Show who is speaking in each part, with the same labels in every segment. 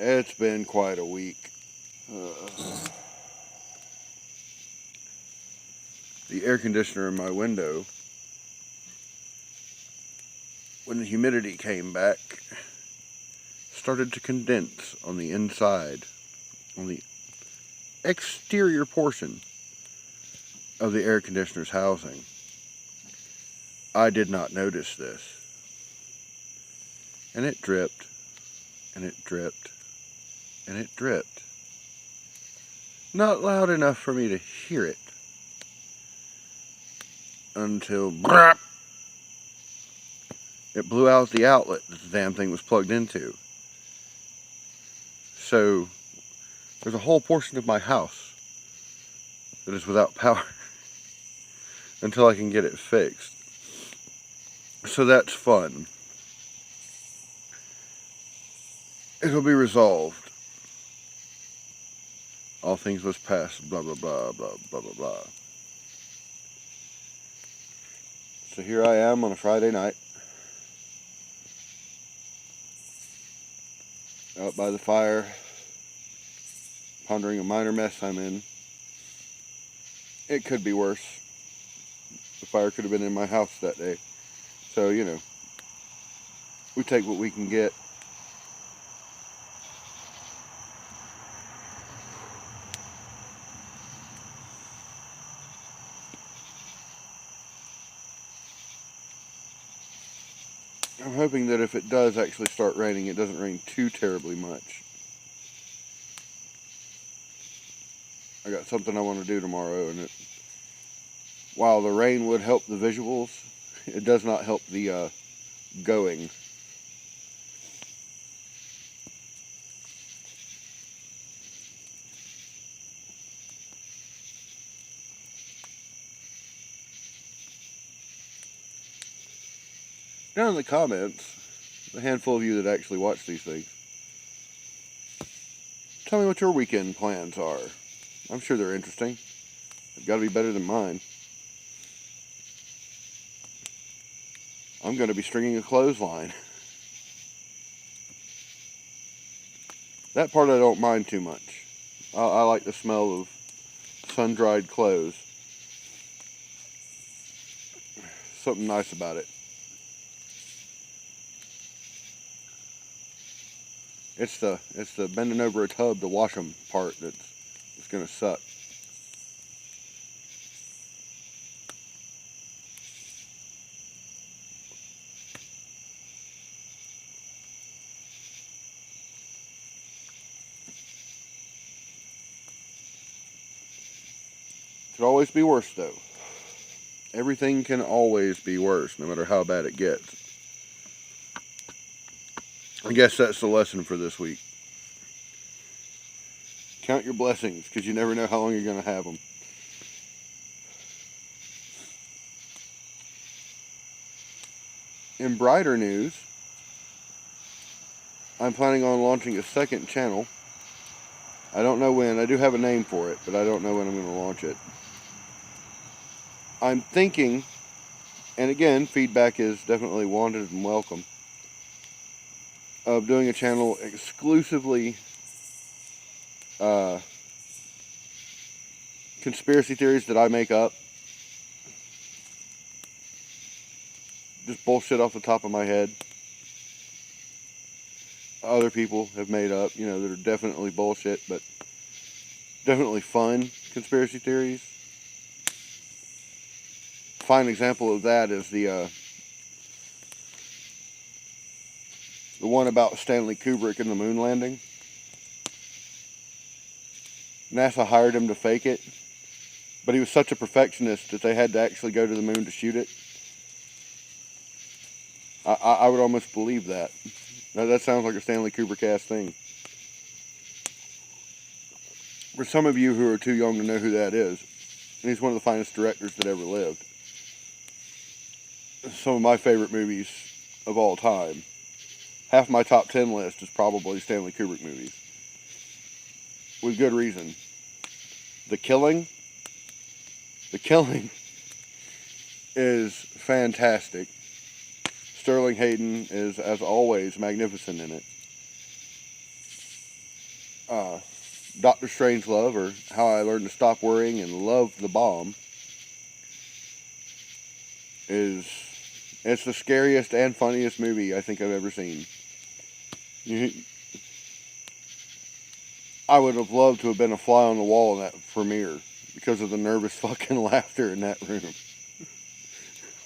Speaker 1: It's been quite a week. The air conditioner in my window, when the humidity came back, started to condense on the inside, on the exterior portion of the air conditioner's housing. I did not notice this. And it dripped, and it dripped, and it dripped. Not loud enough for me to hear it until it blew out the outlet that the damn thing was plugged into. So there's a whole portion of my house that is without power until I can get it fixed. So that's fun. It'll be resolved. All things must pass, blah, blah, blah, blah, blah, blah, blah. So here I am on a Friday night, out by the fire, pondering a minor mess I'm in. It could be worse. The fire could have been in my house that day. So, we take what we can get. I'm hoping that if it does actually start raining, it doesn't rain too terribly much. I got something I want to do tomorrow, and while the rain would help the visuals, it does not help the going. Down in the comments, the handful of you that actually watch these things, tell me what your weekend plans are. I'm sure they're interesting. They've got to be better than mine. I'm going to be stringing a clothesline. That part I don't mind too much. I like the smell of sun-dried clothes. Something nice about it. It's the bending over a tub to wash them part that's going to suck. Could always be worse, though. Everything can always be worse, no matter how bad it gets. I guess that's the lesson for this week. Count your blessings, because you never know how long you're going to have them. In brighter news, I'm planning on launching a second channel. I don't know when. I do have a name for it, but I don't know when I'm going to launch it. I'm thinking, and again, feedback is definitely wanted and welcome, of doing a channel exclusively conspiracy theories that I make up. Just bullshit off the top of my head. Other people have made up, that are definitely bullshit, but definitely fun conspiracy theories. Fine example of that is the one about Stanley Kubrick and the moon landing. NASA hired him to fake it, but he was such a perfectionist that they had to actually go to the moon to shoot it. I would almost believe that. Now, that sounds like a Stanley Kubrick-ass thing. For some of you who are too young to know who that is, he's one of the finest directors that ever lived. Some of my favorite movies of all time. Half my top 10 list is probably Stanley Kubrick movies. With good reason. The Killing is fantastic. Sterling Hayden is, as always, magnificent in it. Dr. Strangelove, or How I Learned to Stop Worrying and Love the Bomb, it's the scariest and funniest movie I think I've ever seen. I would have loved to have been a fly on the wall in that premiere because of the nervous fucking laughter in that room.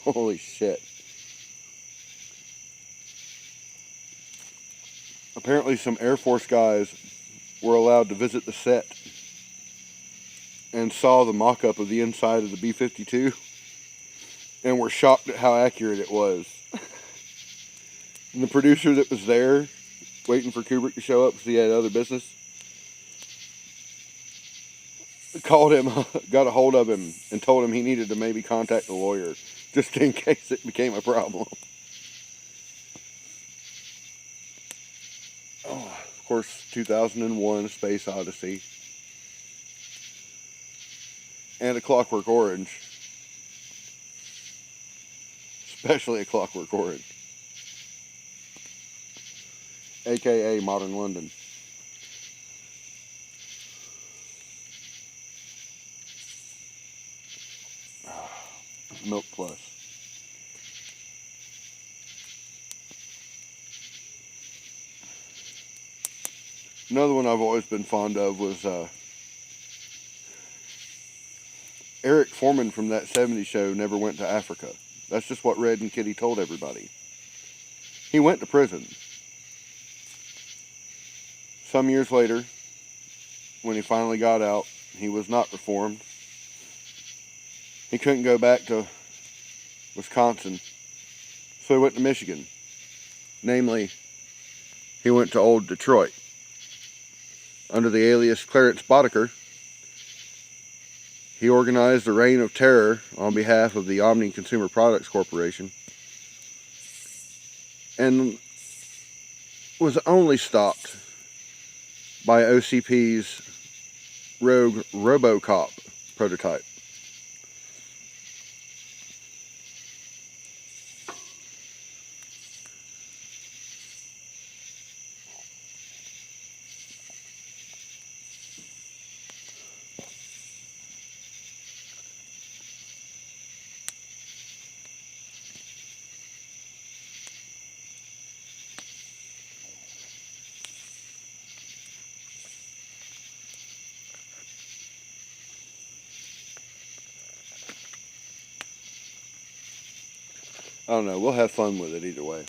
Speaker 1: Holy shit. Apparently some Air Force guys were allowed to visit the set and saw the mock-up of the inside of the B-52 and were shocked at how accurate it was. And the producer that was there waiting for Kubrick to show up because he had other business called him, got a hold of him, and told him he needed to maybe contact a lawyer just in case it became a problem. Oh, of course, 2001: A Space Odyssey and A Clockwork Orange, especially A Clockwork Orange, aka Modern London. Milk Plus. Another one I've always been fond of was Eric Foreman from that 70s show never went to Africa. That's just what Red and Kitty told everybody. He went to prison. Some years later, when he finally got out, he was not reformed. He couldn't go back to Wisconsin, so he went to Michigan. Namely, he went to old Detroit. Under the alias Clarence Boddicker, he organized a reign of terror on behalf of the Omni Consumer Products Corporation and was only stopped by OCP's rogue RoboCop prototype. I don't know, we'll have fun with it either way.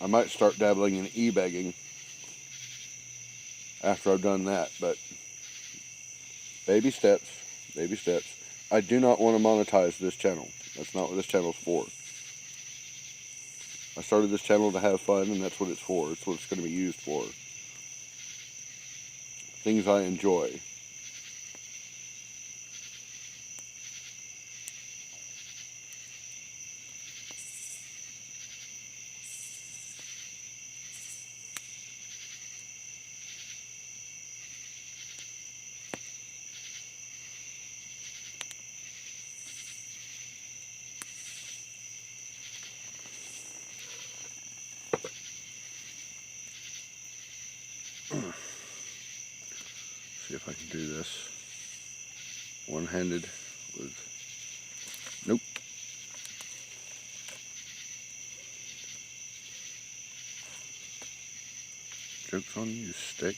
Speaker 1: I might start dabbling in e-begging after I've done that, but baby steps, baby steps. I do not want to monetize this channel. That's not what this channel's for. I started this channel to have fun, and that's what it's for. It's what it's going to be used for. Things I enjoy. See if I can do this one-handed with, nope. Joke's on you, stick.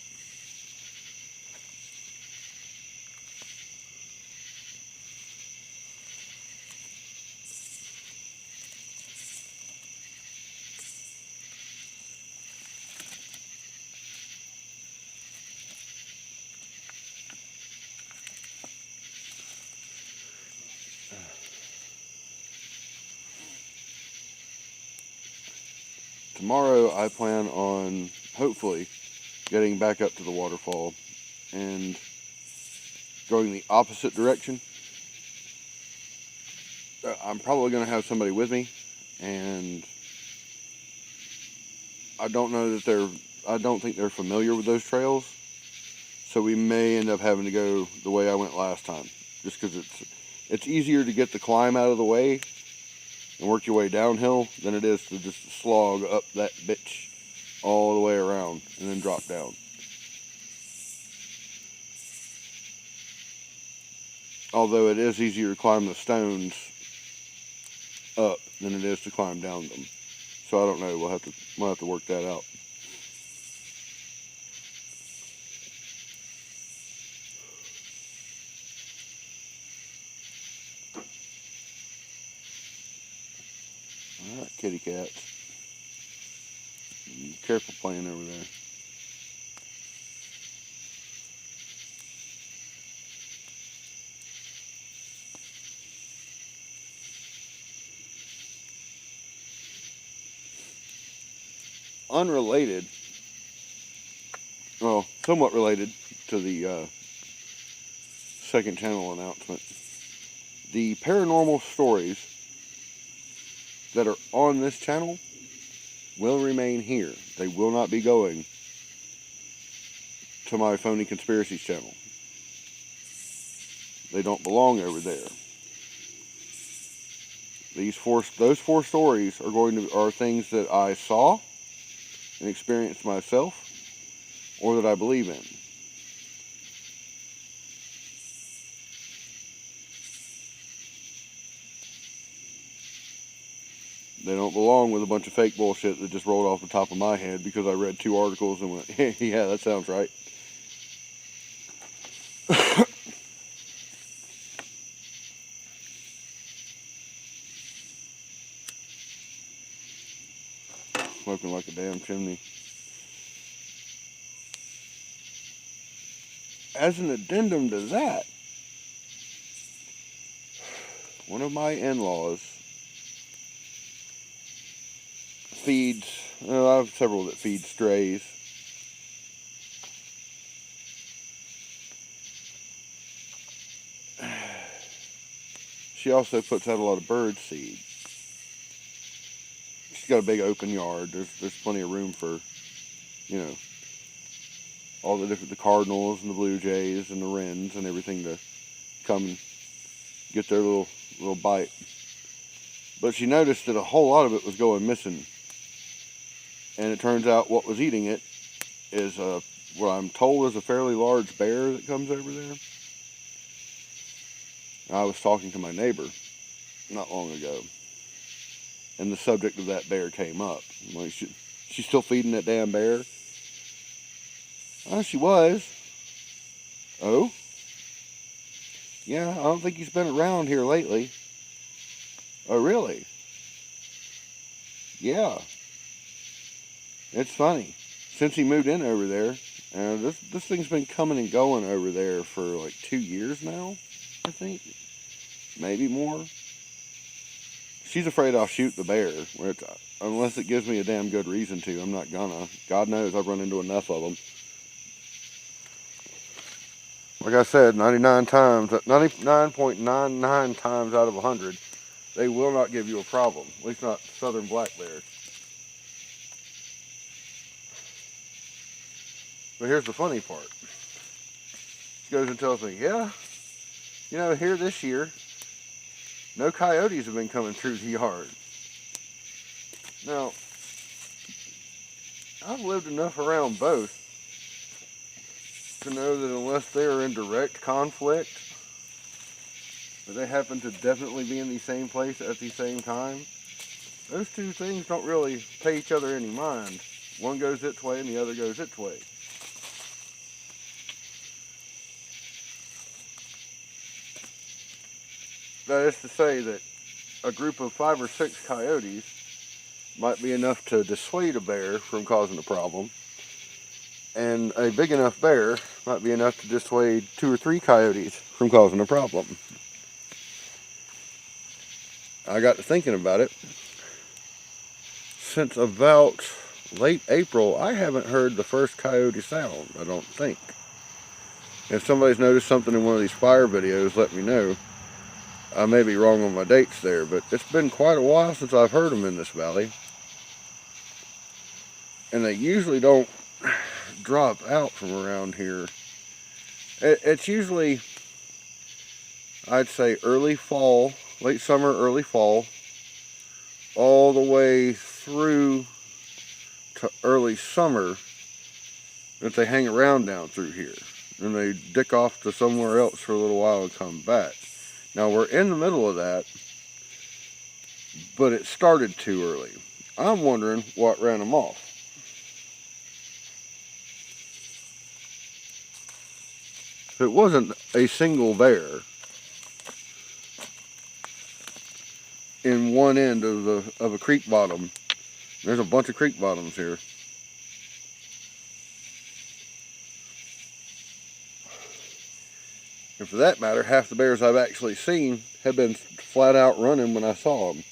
Speaker 1: tomorrow I plan on hopefully getting back up to the waterfall and going the opposite direction. I'm probably going to have somebody with me, and I don't think they're familiar with those trails, so we may end up having to go the way I went last time, just because it's easier to get the climb out of the way and work your way downhill than it is to just slog up that bitch all the way around and then drop down. Although it is easier to climb the stones up than it is to climb down them. So I don't know, we'll have to work that out. Alright, kitty cats. Be careful playing over there. Unrelated, well, somewhat related to the second channel announcement, the paranormal stories that are on this channel will remain here. They will not be going to my Phony Conspiracies channel. They don't belong over there. Those four stories are things that I saw and experienced myself, or that I believe in. They don't belong with a bunch of fake bullshit that just rolled off the top of my head because I read 2 articles and went, yeah, that sounds right. Smoking like a damn chimney. As an addendum to that, one of my in-laws feeds, I have several that feed strays. She also puts out a lot of bird seed. She's got a big open yard. There's plenty of room for, you know, all the cardinals and the blue jays and the wrens and everything to come and get their little bite. But she noticed that a whole lot of it was going missing. And it turns out what was eating it is what I'm told is a fairly large bear that comes over there. I was talking to my neighbor not long ago, and the subject of that bear came up. I'm like, she's still feeding that damn bear? Oh, she was. Oh? Yeah, I don't think he's been around here lately. Oh, really? Yeah. It's funny. Since he moved in over there, this thing's been coming and going over there for like 2 years now, I think. Maybe more. She's afraid I'll shoot the bear, which, unless it gives me a damn good reason to, I'm not gonna. God knows I've run into enough of them. Like I said, 99.99 times out of 100, they will not give you a problem. At least not southern black bears. But here's the funny part. She goes and tells me, yeah, you know, here this year, no coyotes have been coming through the yard. Now, I've lived enough around both to know that unless they are in direct conflict, but they happen to definitely be in the same place at the same time, those two things don't really pay each other any mind. One goes its way and the other goes its way. That is to say that a group of 5 or 6 coyotes might be enough to dissuade a bear from causing a problem, and a big enough bear might be enough to dissuade 2 or 3 coyotes from causing a problem. I got to thinking about it. since about late April, I haven't heard the first coyote sound, I don't think. If somebody's noticed something in one of these fire videos, let me know. I may be wrong on my dates there, but it's been quite a while since I've heard them in this valley. And they usually don't drop out from around here. It's usually, I'd say, early fall, late summer, early fall, all the way through to early summer that they hang around down through here. And they dick off to somewhere else for a little while and come back. Now we're in the middle of that, but it started too early. I'm wondering what ran them off. If it wasn't a single bear in one end of a creek bottom, there's a bunch of creek bottoms here. And for that matter, half the bears I've actually seen have been flat out running when I saw them.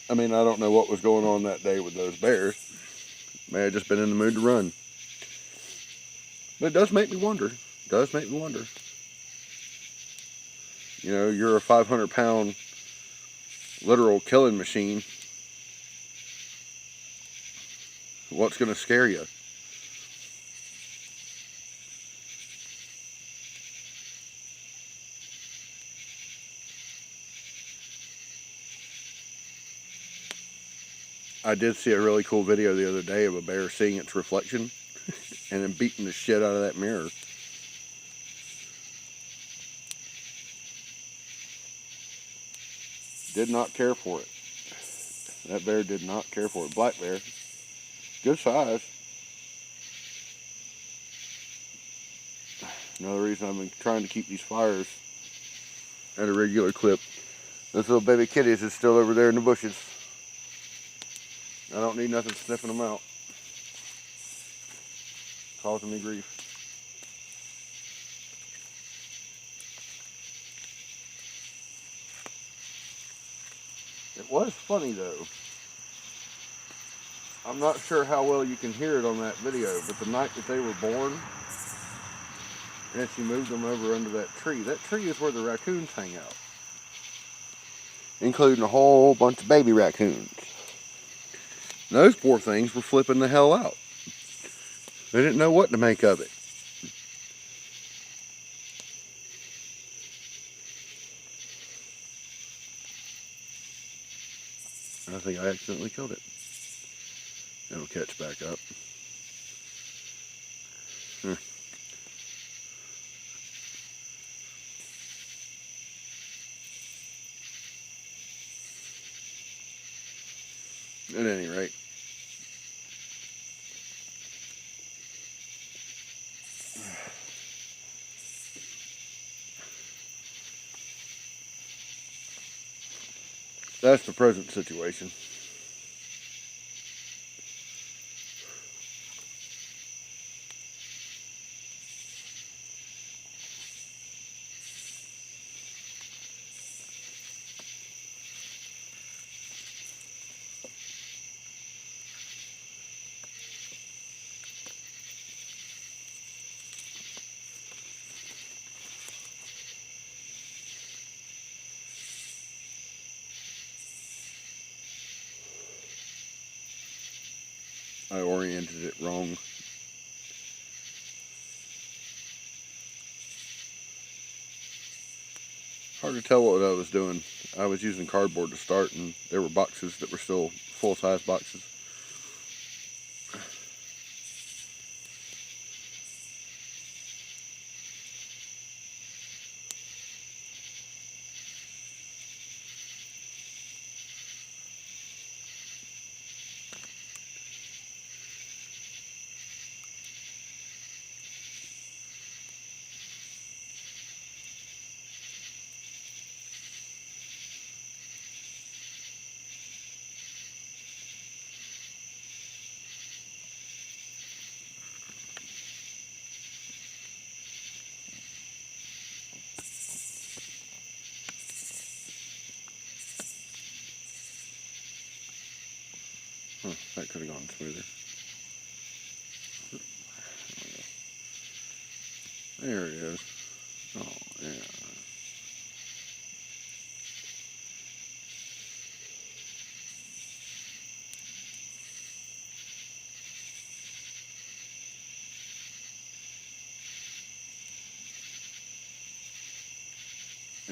Speaker 1: I mean, I don't know what was going on that day with those bears. May have just been in the mood to run. But it does make me wonder. It does make me wonder. You know, you're a 500-pound literal killing machine. What's going to scare you? I did see a really cool video the other day of a bear seeing its reflection and then beating the shit out of that mirror. Did not care for it. That bear did not care for it. Black bear. Good size. Another reason I've been trying to keep these fires at a regular clip. Those little baby kitties is still over there in the bushes. I don't need nothing sniffing them out. Causing me grief. It was funny though. I'm not sure how well you can hear it on that video, but the night that they were born, and she moved them over under that tree is where the raccoons hang out. Including a whole bunch of baby raccoons. And those poor things were flipping the hell out. They didn't know what to make of it. I think I accidentally killed it. It'll catch back up. At any rate, that's the present situation. I oriented it wrong. Hard to tell what I was doing. I was using cardboard to start, and there were boxes that were still full-size boxes. Huh, that could have gone smoother. There it is. Oh, yeah.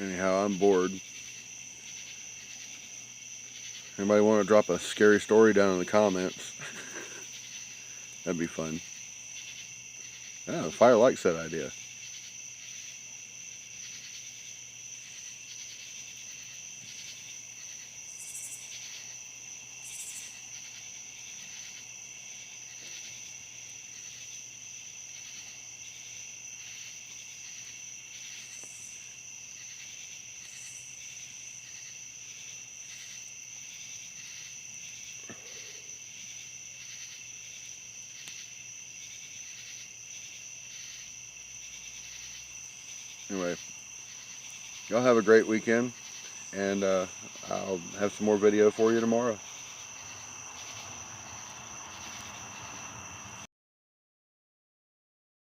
Speaker 1: Anyhow, I'm bored. Anybody want to drop a scary story down in the comments? That'd be fun. Yeah, the fire likes that idea. Anyway, y'all have a great weekend, and I'll have some more video for you tomorrow.